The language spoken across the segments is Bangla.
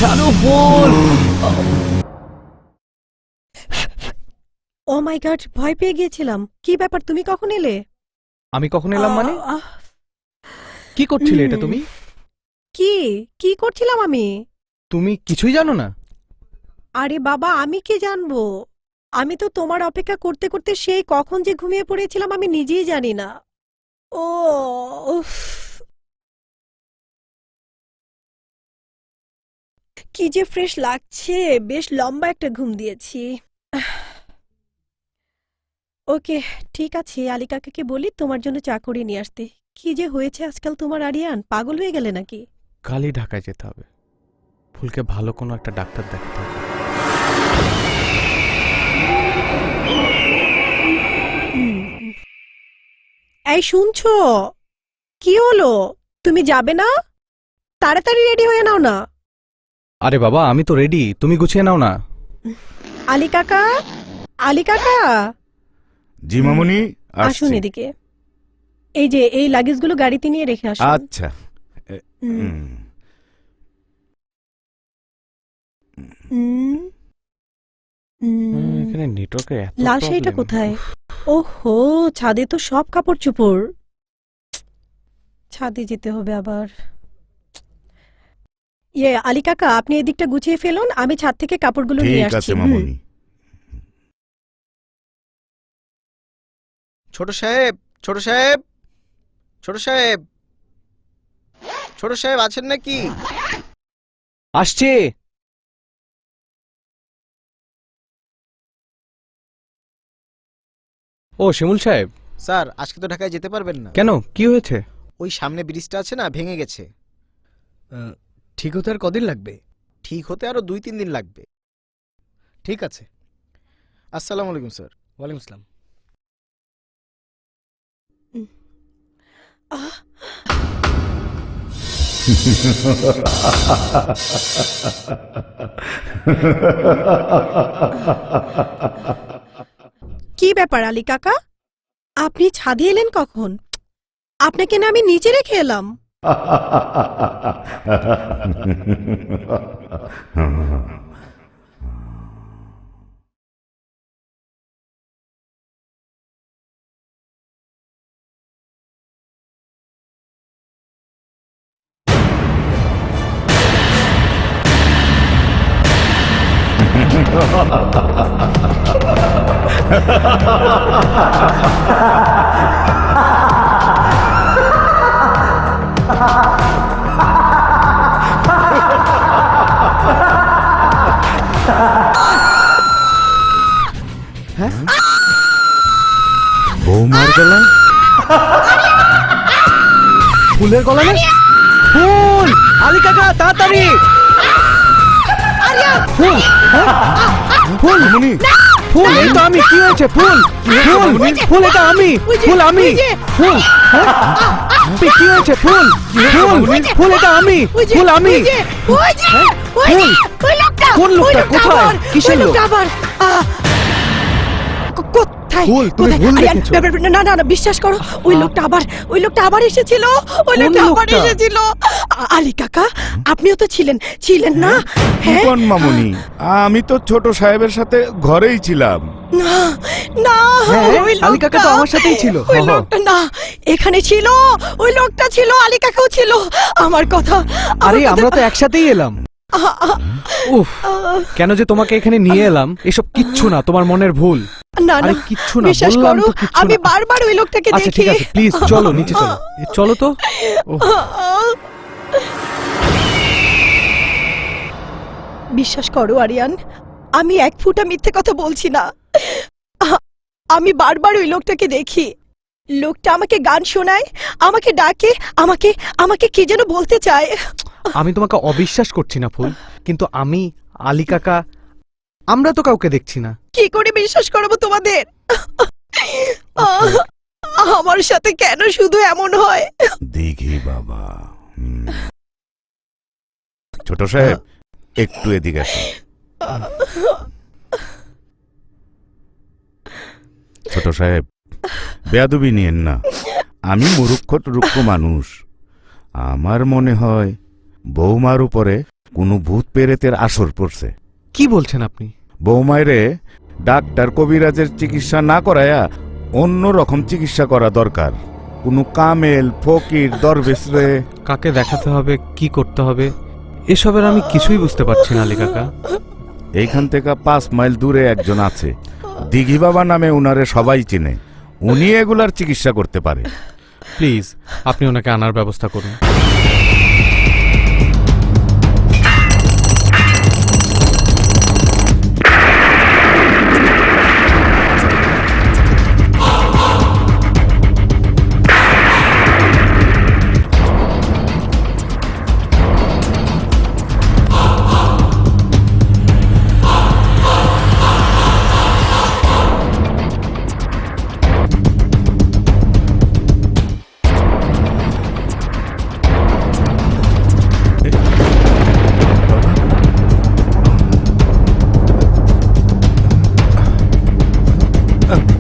ছাড়ো ফুল। ও মাই গড, ভয় পেয়ে গিয়েছিলাম। কি ব্যাপার, তুমি কখন এলে? আমি কখন এলাম মানে? কি করছিলে এটা তুমি? কি কি করছিলাম আমি? তুমি কিছুই জানো না? আরে বাবা, আমি কি জানবো? আমি তো তোমার অপেক্ষা করতে করতে সেই কখন যে ঘুমিয়ে পড়েছিলাম আমি নিজেই জানি না। ও উফ, কি যে ফ্রেশ লাগছে। বেশ লম্বা একটা ঘুম দিয়েছি। ওকে, ঠিক আছে, আলী কাকাকে বলি তোমার জন্য চা করে নিয়ে আসতে। কি যে হয়েছে আজকাল তোমার আরিয়ান, পাগল হয়ে গেলে নাকি? কালই ঢাকায় যেতে হবে। ফুলকে ভালো কোনো একটা ডাক্তার দেখাতে হবে। এই শুনছো? কি হলো? তুমি যাবে না? তাড়াতাড়ি রেডি হয়ে নাও না। আরে বাবা, আমি তো রেডি, তুমি গুছিয়ে নাও না। আলী কাকা, আলী কাকা, জি মামুনি, আসুন এদিকে। এই যে এই লাগেজগুলো গাড়িতে নিয়ে রেখে আসুন। আচ্ছা। হুম। হুম। এখানে নেটওয়ার্কের এত লাল শাড়িটা প্রবলেম। কোথায়? ওহো, ছাদে তো সব কাপড় চোপড়। ছাদে যেতে হবে আবার। আলী কাকা, আপনি এদিকটা গুছিয়ে ফেলুন, আমি ছাদ থেকে কাপড়গুলো নিয়ে ঠিক আসছি। আছে মামুনি। ছোট সাহেব, ছোট সাহেব, ছোট সাহেব, ছোট সাহেব আছেন নাকি? আসছে। ও শিমুল সাহেব। স্যার, আজকে তো ঢাকায় যেতে পারবেন না। কেন, কি হয়েছে? ওই সামনে ব্রিজটা আছে না, ভেঙে গেছে। ঠিক হতে আর কদিন লাগবে? ঠিক হতে আরো 2-3 দিন লাগবে। ঠিক আছে। আসসালামু আলাইকুম স্যার। ওয়ালাইকুম আসসালাম। আহ, কি ব্যাপার আলী কাকা, আপনি ছাদে এলেন কখন? আপনাকে না আমি নিচে রেখে এলাম। বৌমার গলা? ফুলের গলা না? ফুল! আলী কাকা তাড়াতাড়ি! ফুল! হ্যাঁ? ফুল! মামুনি, ফুল, এই তো আমি। কি হয়েছে? ফুল! ফুল! ফুল, এটা আমি! ফুল আমি! ফুল! হ্যাঁ? কি হয়েছে? ফুল! ফুল! ফুল, এটা আমি! ফুল আমি! ফুল! কোন লোকটা? কোথায়? কিসের লোক? কোথায়? ফুল, তুমি কোথায়? ভুল আরিয়ান, দেখেছো। না না না, বিশ্বাস করো, ওই লোকটা আবার এসেছিল। ওই কোন লোকটা আবার লোকটা? এসেছিল। আলী কাকা, আপনিও তো ছিলেন না? হ্যাঁ? কোন মামুনি? আমি তো ছোট সাহেবের সাথে ঘরেই ছিলাম। না না, হ্যাঁ, ওই আলী কাকা তো লোকটা- আমার সাথেই ছিল। ওই হ্যাঁ। লোকটা না, এখানে ছিল। ওই লোকটা ছিল, আলী কাকাও ছিল। আমার কথা, আরে আমরা তো একসাথেই এলাম। উফ, কেন যে তোমাকে এখানে নিয়ে এলাম, এসব কিচ্ছু না, তোমার মনের ভুল। না আরে না, কিচ্ছু না, বিশ্বাস বললাম করো, তো কিচ্ছু আমি না। বারবার ওই লোকটাকে আচ্ছা দেখি। ঠিক আছে, প্লিজ চলো নিচে চলো। চলো তো। ওহ, বিশ্বাস করো আরিয়ান, আমি এক ফুটা মিথ্যে কথা বলছি না। আমি বারবার ওই লোকটাকে দেখি। লোকটা আমাকে গান শোনায়, আমাকে ডাকে, আমাকে আমাকে কি যেন বলতে চায়। আমি তোমাকে অবিশ্বাস করছি না ফুল, কিন্তু আমি, আলী কাকা, আমরা তো কাউকে দেখছি না। কি করে বিশ্বাস করবো তোমাদের? আমার সাথে কেন শুধু এমন হয়? দেখি বাবা। ছোট সাহেব, একটু এদিকে আসুন। ছোট সাহেব, বেয়াদবি নিয়েন না। আমি মুরুক্ষ টুরুক্ষ মানুষ। আমার মনে হয় বৌমার উপরে কোনো ভূত পেরেতের আসর পড়ছে। কি বলছেন আপনি? বৌমায়রে ডাক্তার কবিরাজের চিকিৎসা না করায়া অন্য রকম চিকিৎসা করা দরকার। কোনো কামেল ফকির দরবেশ রে কাকে দেখাতে হবে, কি করতে হবে, এসবের আমি কিছুই বুঝতে পারছি না আলী কাকা। এইখান থেকে 5 মাইল দূরে একজন আছে, দিঘি বাবা নামে উনারে সবাই চিনে। উনি এগুলার চিকিৎসা করতে পারে। প্লিজ আপনি ওনাকে আনার ব্যবস্থা করুন।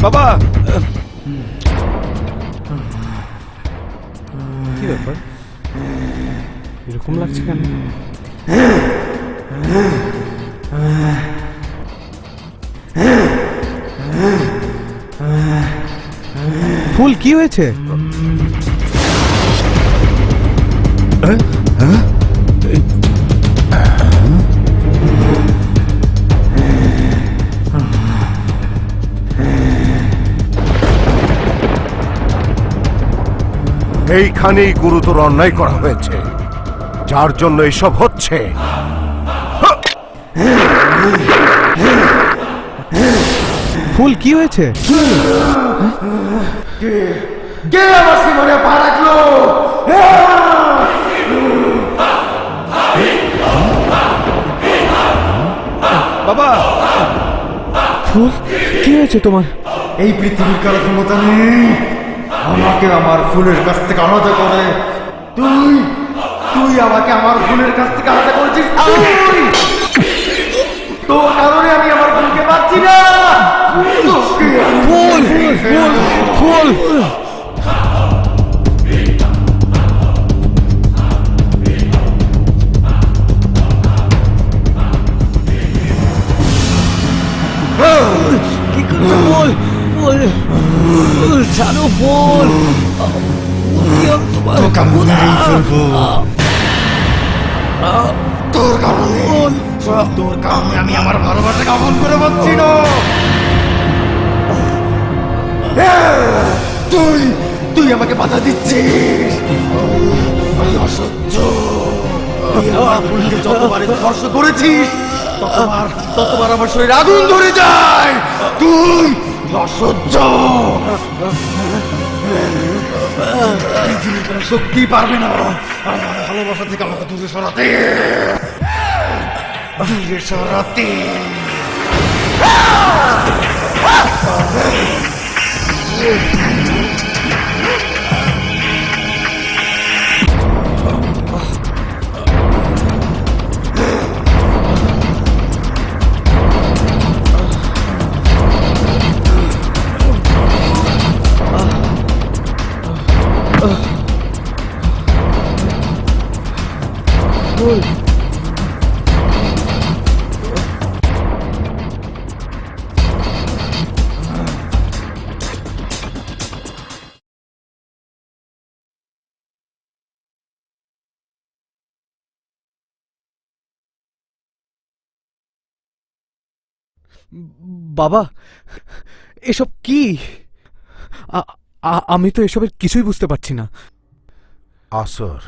বাবা, কি ব্যাপার, এরকম লাগছে কেন? ফুল কি হয়েছে? এইখানেই গুরুতর অন্যায় করা হয়েছে, যার জন্য এসব হচ্ছে। ফুল কি হয়েছে? কে আমার জীবনে পা রাখলো? বাবা, ফুল কি হয়েছে তোমার? এই পৃথিবীর কারো ক্ষমতা নেই আমাকে আমার ফুলের কাছ থেকে আলাদা করে। তুই তুই আমাকে আমার ফুলের কাছ থেকে আলাদা করেছিস। তোর কারণে আমি আমার ফুলকে পাচ্ছি না। ফুল ফুল ফুল কি করছো? ফুল ফুল ফুল ছাড়ো, ফুল তোর কারণে আমি আমার ভালোবাসাকে অমন করে পাচ্ছি না। তুই তুই আমাকে বাধা দিচ্ছিস। আমি অসহ্য। তুই আমার ফুলকে যতবার স্পর্শ করেছিস ততবার আমার শরীরে আগুন ধরে যায়। তুই অসহ্য। পৃথিবীর কোনো শক্তি পারবে না আমার ভালোবাসা থেকে আমাকে দূরে সরাতে। দূরে সরাতে। বাবা, এসব কি? আমি তো এসবের কিছুই বুঝতে পারছি না। আসর,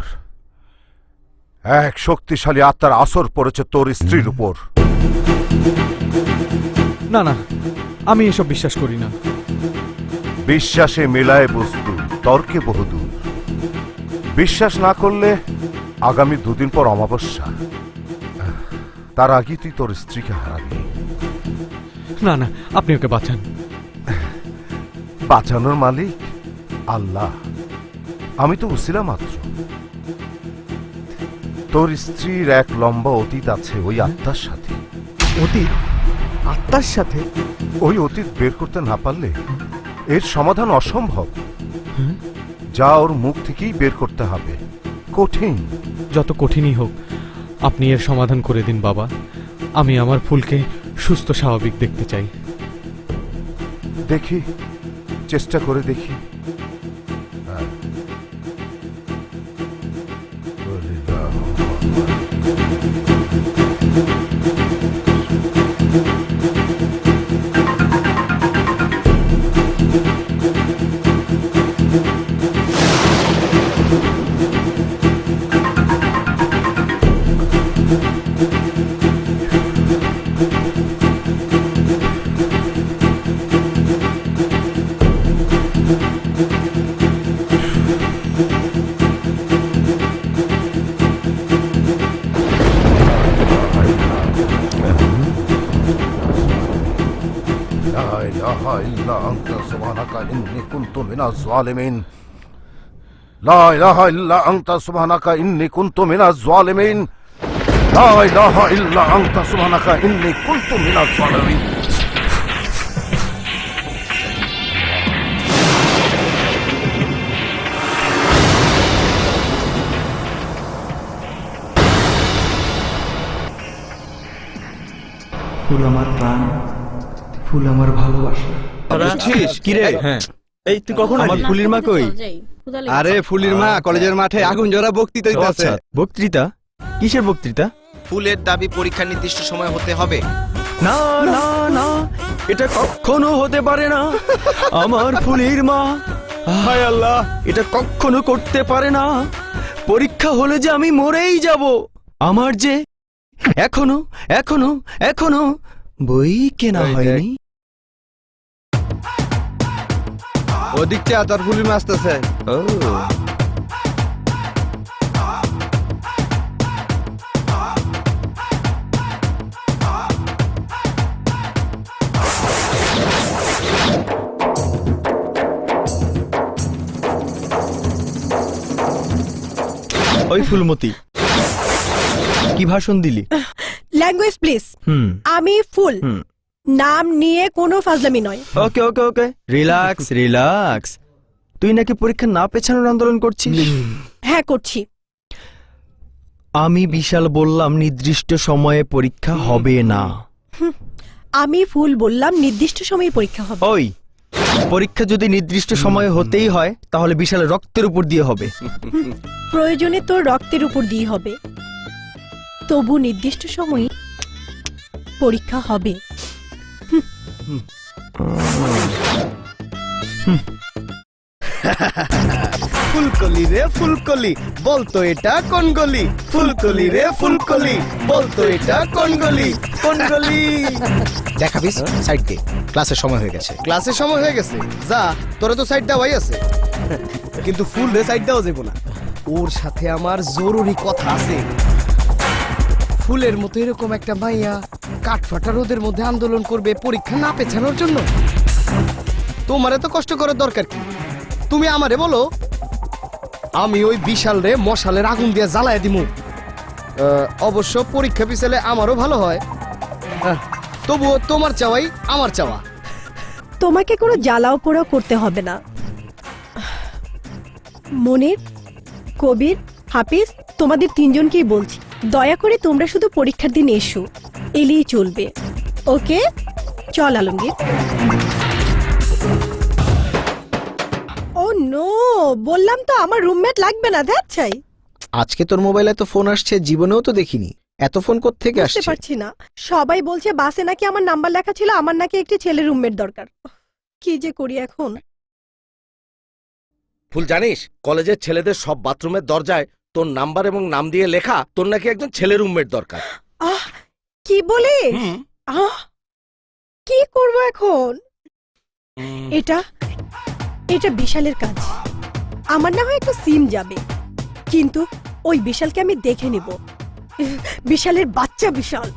এক শক্তিশালী আত্মার আসর পড়েছে তোর স্ত্রীর উপর। না না, আমি এসব বিশ্বাস করি না। বিশ্বাসে মেলায় বস্তু, তর্কে বহুদূর। বিশ্বাস না করলে আগামী 2 দিন পর অমাবস্যা, তার আগে তুই তোর স্ত্রীকে হারাবি। না না, আপনি ওকে বাঁচান। বাঁচানোর মালিক আল্লাহ, আমি তো উসিলা মাত্র। তোর স্ত্রীর এক লম্বা অতীত আছে ওই আত্মার সাথে। অতীত? আত্মার সাথে? ওই অতীত বের করতে না পারলে এর সমাধান অসম্ভব। যা ওর মুখ থেকেই বের করতে হবে, কঠিন। যত কঠিনই হোক আপনি এর সমাধান করে দিন বাবা। আমি আমার ফুলকে সুস্থ স্বাভাবিক দেখতে চাই। দেখি, চেষ্টা করে দেখি। لا إله إلا أنت سبحانك إني كنت من الظالمين. لا إله إلا أنت سبحانك إني كنت من الظالمين. لا إله إلا أنت سبحانك إني كنت من الظالمين. ফুল আমার প্রাণ, ফুল আমার ভালোবাসা। কিরে এই তুই কখন আমার ফুলির মা কই? আরে ফুলির মা কলেজের মাঠে আগুন জ্বরা বক্তৃতা দিতেছে। বক্তৃতা? কিসের বক্তৃতা? ফুলের দাবি পরীক্ষার নির্দিষ্ট সময় হতে হবে। না না না, এটা কখনো হতে পারে না। আমার ফুলির মা, হায় আল্লাহ, এটা কখনো করতে পারে না। পরীক্ষা হলে যে আমি মরেই যাব। আমার যে এখনো এখনো এখনো বই কেনা হয়নি। ওদিকটা তোর ফুলির মা আসতেছে। ও ওই ফুলমতি, কি ভাষণ দিলি? Language please. আমি ফুল, নাম নিয়ে কোনো ফাজলামি নয়। ওকে ওকে ওকে, রিল্যাক্স রিল্যাক্স। তুই নাকি পরীক্ষা না পেছানোর আন্দোলন করছিস? হ্যাঁ করছি। আমি বিশাল বললাম নির্দিষ্ট সময়ে পরীক্ষা হবে না। আমি ফুল বললাম নির্দিষ্ট সময়ে পরীক্ষা হবে। ওই পরীক্ষা যদি নির্দিষ্ট সময়ে হতেই হয় তাহলে বিশাল রক্তের উপর দিয়ে হবে। প্রয়োজনে তোর রক্তের উপর দিয়ে হবে, তবু নির্দিষ্ট সময়ে পরীক্ষা হবে। ফুলকলি রে ফুলকলি, বলতো এটা কোন গলি? ফুলকলি রে ফুলকলি, বলতো এটা কোন গলি? কোন গলি? দেখাবিস সাইড দে, ক্লাসের সময় হয়ে গেছে। ক্লাসের সময় হয়ে গেছে, যা তোরা তো সাইড দেওয়াই আছে। কিন্তু ফুল রে সাইড দেওয়া যাবো না, ওর সাথে আমার জরুরি কথা আছে। ফুলের মতো এরকম একটা মাইয়া কাঠফাটা রোদের মধ্যে আন্দোলন করবে পরীক্ষা না পেছানোর জন্য? তোমার এত কষ্ট করার দরকার কি? তুমি আমারে বলো, আমি ওই বিশাল রে মশালের আগুন দিয়ে জ্বালায় দিমু। অবশ্য পরীক্ষা পিছালে আমারও ভালো হয়, তবুও তোমার চাওয়াই আমার চাওয়া। তোমাকে কোনো জ্বালাও পোড়াও করতে হবে না। মনির, কবির, হাফিজ, তোমাদের তিনজনকেই বলছি, দয়া করে তোমরা শুধু পরীক্ষার দিন এসো, এলেই চলবে। ওকে, চল আলমগীর। ও নো, বললাম তো আমার রুমমেট লাগবে না, ধ্যাত চাই। আজকে তোর মোবাইলে তো ফোন আসছে, জীবনেও তো দেখিনি। এত ফোন কোত্থেকে বুঝতে আসছে? পারছি না, সবাই বলছে বাসে নাকি আমার নাম্বার লেখা ছিল, আমার নাকি একটি ছেলে রুমমেট দরকার। কি যে করি এখন। ফুল জানিস, কলেজের ছেলেদের সব বাথরুমের দরজায় তোর নাম্বার এবং নাম দিয়ে লেখা তোর নাকি একজন ছেলে রুমমেট দরকার। আহ, কি বলিস? আহ, কি করব এখন? এটা এটা বিশালের কাজ। আমার না হয় একটু সিম যাবে, কিন্তু ওই বিশালকে আমি দেখে নিব। বিশালের বাচ্চা বিশাল।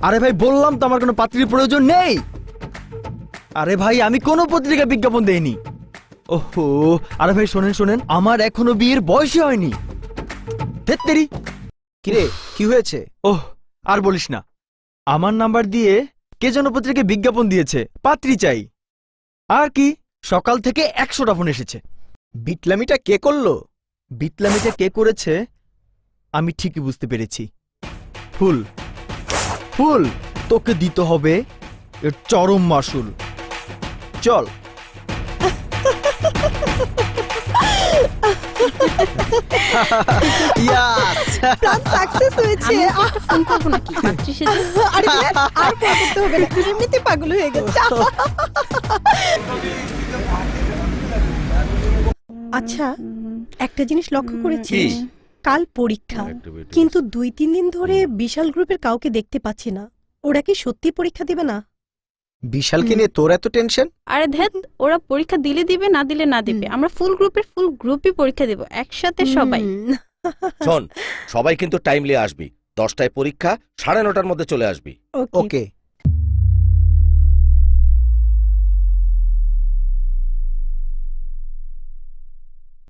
আরে ভাই, বললাম তো আমার কোনো পাত্রীর প্রয়োজন নেই। আরে ভাই, আমি কোনো পত্রিকা বিজ্ঞাপন দেইনি। ওহো, আরে ভাই শোনেন শোনেন, আমার এখনো বিয়ের বয়সই হয়নি। তেরি, কিরে, কি হয়েছে? ওহ, আর বলিস না। আমার নাম্বার দিয়ে কে যেন পত্রিকায় বিজ্ঞাপন দিয়েছে, পাত্রী চাই। আর কি, সকাল থেকে 100টা ফোন এসেছে। বিটলামিটা কে করলো? বিটলামিটা কে করেছে আমি ঠিকই বুঝতে পেরেছি। ফুল, ফুল, তোকে দিতে হবে এর চরম মাসুল। চল। প্ল্যান সাকসেস হয়েছে। ফোন করবো নাকি? পাত্রী সেজে আরে ব্যাস, আর ফোন করতে হবে না, তুমি এমনিতে পাগল হয়ে গেছে। আচ্ছা, একটা জিনিস লক্ষ্য করেছিস? কাল পরীক্ষা, কিন্তু 2-3 দিন ধরে বিশাল গ্রুপের কাউকে দেখতে পাচ্ছি না। ওরা কি সত্যি পরীক্ষা দিবে না? বিশালকে নিয়ে তোর এত টেনশন? আরে ধ্যাত, ওরা পরীক্ষা দিলে দিবে, না দিলে না দিবে। আমরা ফুল গ্রুপই পরীক্ষা দেব একসাথে সবাই। শোন, সবাই কিন্তু টাইমলি আসবি। 10টায় পরীক্ষা, 9:30টার মধ্যে চলে আসবি। ওকে।